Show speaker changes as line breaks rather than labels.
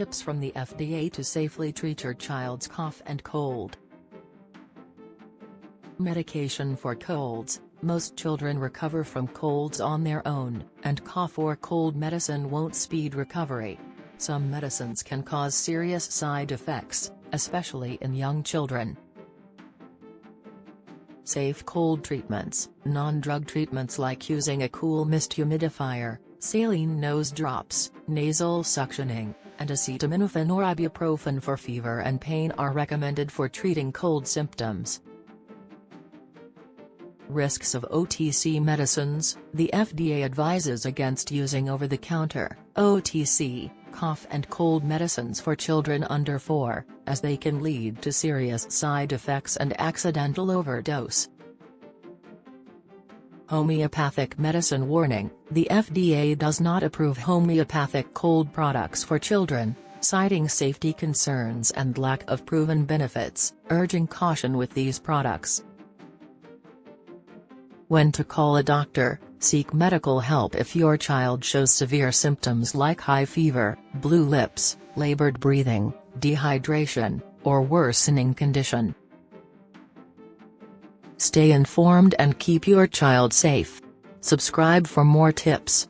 Tips from the FDA to safely treat your child's cough and cold. Medication for colds. Most children recover from colds on their own, and cough or cold medicine won't speed recovery. Some medicines can cause serious side effects, especially in young children. Safe cold treatments. Non-drug treatments like using a cool mist humidifier, saline nose drops, nasal suctioning, and acetaminophen or ibuprofen for fever and pain are recommended for treating cold symptoms. Risks of OTC medicines. The FDA advises against using over-the-counter (OTC) cough and cold medicines for children under 4, as they can lead to serious side effects and accidental overdose. Homeopathic medicine warning. The FDA does not approve homeopathic cold products for children, citing safety concerns and lack of proven benefits, urging caution with these products. When to call a doctor. Seek medical help if your child shows severe symptoms like high fever, blue lips, labored breathing, dehydration, or worsening condition. Stay informed and keep your child safe. Subscribe for more tips.